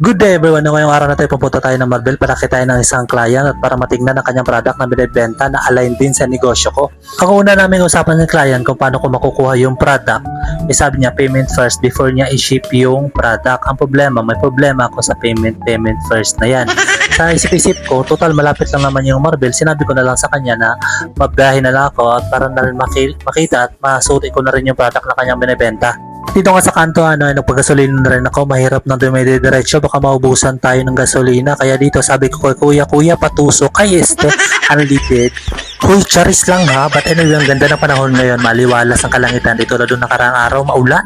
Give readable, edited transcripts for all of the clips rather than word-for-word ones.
Good day everyone! Ngayong araw na tayo pupunta tayo ng Marvel para kita ng isang client at para matingnan ang kanyang product na binibenta na align din sa negosyo ko. Ang una namin usapan ng client kung paano ko makukuha yung product. Sabi niya payment first before niya i-ship yung product. Ang problema, may problema ako sa payment first na yan. Sa isip-isip ko, total malapit lang naman yung Marvel. Sinabi ko na lang sa kanya na mabiyahe na lang ako at para na rin makita at masuti ko na rin yung product na kanyang binibenta. Dito nga sa kanto, nagpagasolina na rin ako, mahirap nang dumediretso, baka maubusan tayo ng gasolina. Kaya dito sabi ko kay kuya, patusok, ay unlimited. Huy, charis lang ha, but anyway, ang ganda ng panahon ngayon, maliwalas ang kalangitan. Dito na doon nakaraang araw, maulan.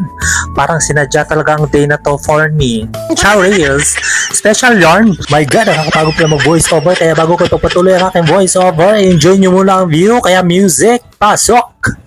Parang sinadya talaga ang day na to for me. Charis, special yarn. My God, nakakapagod pala mag-voice over, kaya bago ko pagpatuloy ang aking voice over, enjoy nyo muna ang view, kaya music, pasok!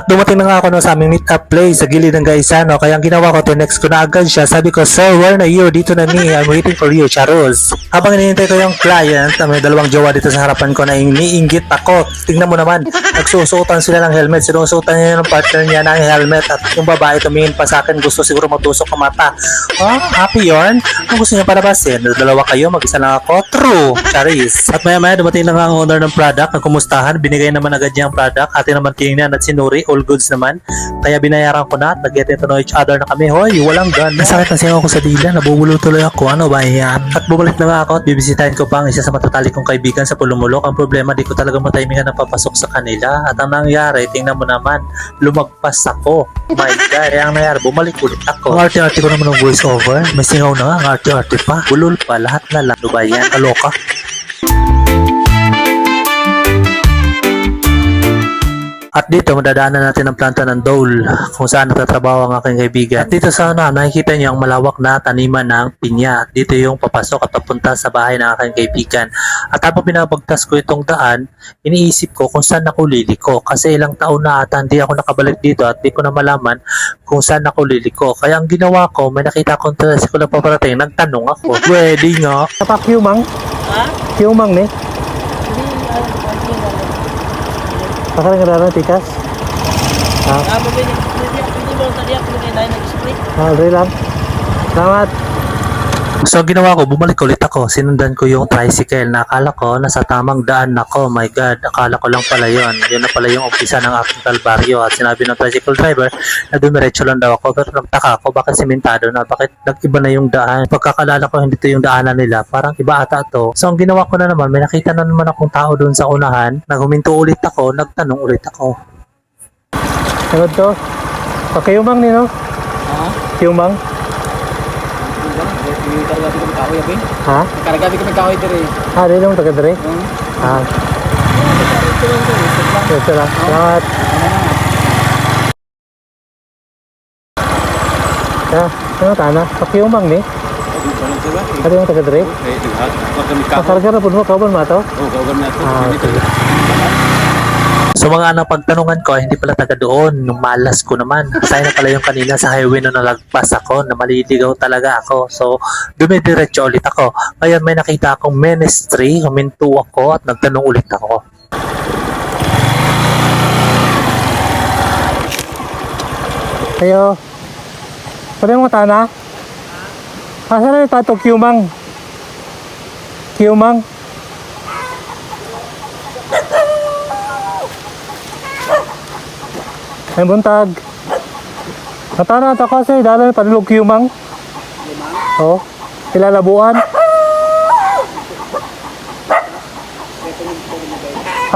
Dumating na nga ako sa aming meet-up place sa gilid ng Gaisano, kaya ang ginawa ko, next ko na agad siya. Sabi ko, sir, where na you? Dito na ni, I'm waiting for you, Charos. Habang hinihintay ko yung client, may dalawang jowa dito sa harapan ko na iniinggit ako. Tingnan mo naman, nagsusuotan sila ng helmet. Sinusuotan niya ng partner niya ng helmet at yung babae tumingin pa sa akin, gusto siguro matusok ang mata. Happy yarn? Kung gusto niya palabasin, dalawa kayo, mag-isa lang ako. True, Charis. At maya-maya dumating na nga ang owner ng product, ang kumustahan, binigay naman agad niya ang product, atin naman tinignan at sinuri, all goods naman. Kaya binayaran ko na at nag-get to know each other na kami. Hoy, walang gun. Nasakit na siya ako sa dila. Nabubulo tuloy ako. Ano ba yan? At bumalik na nga ako at bibisitahin ko pa ang isa sa matatalik kong kaibigan sa Pulumulok. Ang problema, di ko talaga matimingan na papasok sa kanila. At ang nangyari, tingnan mo naman, lumagpas ako. My God. Kaya ang nangyari, bumalik ulit ako. Ang arte-arte ko naman ng voice over. May singaw na nga, ang arte-arte pa. Bulol pa, lahat na lang. Ano ba yan? Kaloka. At dito, madadaanan natin ang planta ng Dole kung saan nagtatrabaho ang aking kaibigan. At dito sa nakikita niyo ang malawak na taniman ng pinya. Dito yung papasok at papunta sa bahay ng aking kaibigan. At habang pinapagtas ko itong daan, iniisip ko kung saan ako liliko. Kasi ilang taon na ata hindi ako nakabalik dito at di ko na malaman kung saan ako liliko. Kaya ang ginawa ko, may nakita akong tricycle na paparating, nagtanong ako. Pwede nga. Napakyumang? Ha? Kyumang ni? Pakarang nga tikas? Ha? Alright lang. Salamat. So ginawa ko, bumalik ulit ako. Sinundan ko yung tricycle na akala ko nasa tamang daan ako. My God, akala ko lang pala yun. Yun na pala yung umpisa ng aking kalbaryo. At sinabi ng tricycle driver na dumiretso lang daw ako. Pero nagtaka ako, bakit simentado na? Bakit nag-iba na yung daan? Pagkakalala ko, hindi to yung daanan nila. Parang iba ata to. So ang ginawa ko na naman, may nakita na naman akong tao doon sa unahan. Naghuminto ulit ako, nagtanong ulit ako. Sagod to? Pakayumang ni no? Kiyumang? Ha? Karagabi kami kahoy dire. Dito mo taga dire? Ito lang. Salamat. Ano tana? Pakiyumang ni? Ano yung taga dire? Karga na po mo, kauban mo ito? Oo, kauban na ito. So mga napagtanungan ko, hindi pala taga doon, nung malas ko naman. Sayang na pala yung kanina sa highway nung nalagpas ako, na maliligaw talaga ako. So dumidiretso ulit ako. Ngayon may nakita akong ministry, huminto ako at nagtanong ulit ako. Ayo, pwede mo tana? Saan na ito? Kiyumang? Kiyumang? Ay buntag. Natana ata kasi dahil padulog Kiyumang. Oo. Ilalabuan.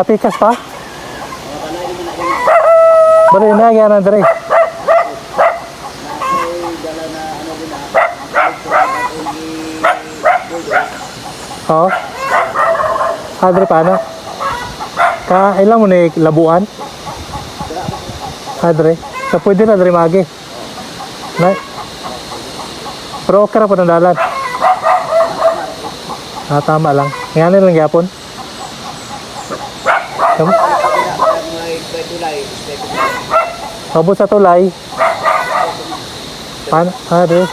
Kapikas pa? Bari na, yan na, Dre. Oo. Dre, paano? Ilang mo na labuan? Dre. So, pwede na, Dre, magi. Na? Pero okay na po ng dalan. Tama lang. Ngayon lang yapon. Abot sa tulay. Paano? Dre.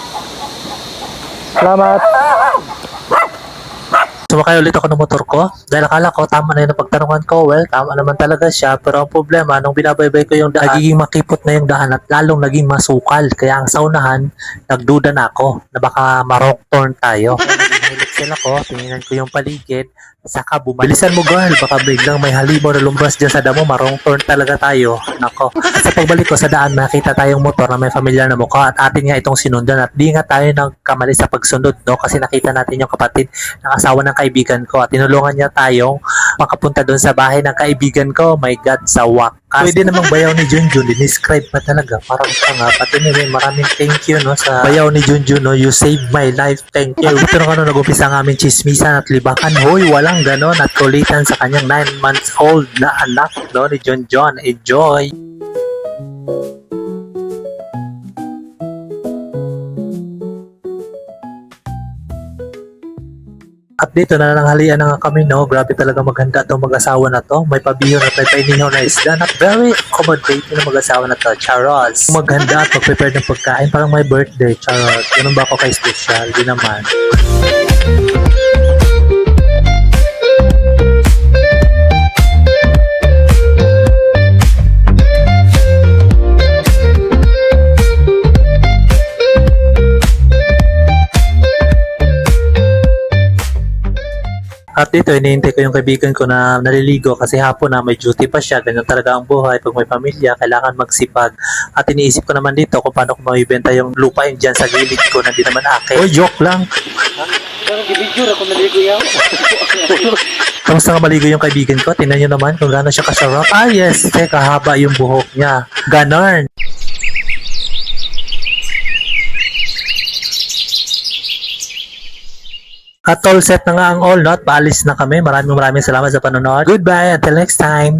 Salamat. Sumakay ulit ako ng motor ko dahil akala ko tama na yun ang pagtanungan ko. Well, tama naman talaga siya, pero ang problema nung binabaybay ko yung daan, nagiging makipot na yung daan at lalong naging masukal. Kaya ang saunahan, nagduda na ako na baka ma-wrong turn tayo. Nilipsin ako, tinignan ko yung paligid, saka bumalik. Bilisan mo girl, baka biglang may halimaw na lumbas dyan sa damo, ma-wrong turn talaga tayo. Nako. At sa pagbalik ko sa daan, nakita tayong motor na may familiar na mukha at atin nga itong sinundan at di nga tayo nagkamali sa pagsunod, no? Kasi nakita natin yung kapatid ng asawa ng kaibigan ko at tinulungan niya tayong makapunta doon sa bahay ng kaibigan ko. My God, sa wakas. Pwede namang bayaw ni Junjun, dinescribe pa talaga. Parang tanga. Pati nila, maraming thank you, no, sa bayaw ni Junjun, no? You saved my life. Thank you. Ito na nag-umpisa ang aming chismisan at libakan. Hoy, walang ganon at kulitan sa kanyang 9 months old na anak, no, ni Junjun. Enjoy! At dito na nanghalian na nga kami, no? Grabe talaga maganda itong mag-asawa na to. May pabiyo at may painihaw na isda na very accommodating na mag-asawa na to. Charos! Maganda at mag-prepare ng pagkain. Parang my birthday. Charot. Ganun ba ako kay special? Di naman. At dito, iniintay ko yung kaibigan ko na naliligo kasi hapon na may duty pa siya. Ganyan talaga ang buhay. Pag may pamilya, kailangan magsipag. At iniisip ko naman dito kung paano ko maibenta yung lupain dyan sa gilid ko na di naman akin. Uy, joke lang. Pero gibidyo ako naligo yaw. Kamusta nga maligo yung kaibigan ko? Tingnan nyo naman kung gaano siya kasarap. Ah, yes. Teka, haba yung buhok niya. Ganon. At all set na nga ang all, not? Paalis na kami. Maraming salamat sa panonood. Goodbye. Until next time.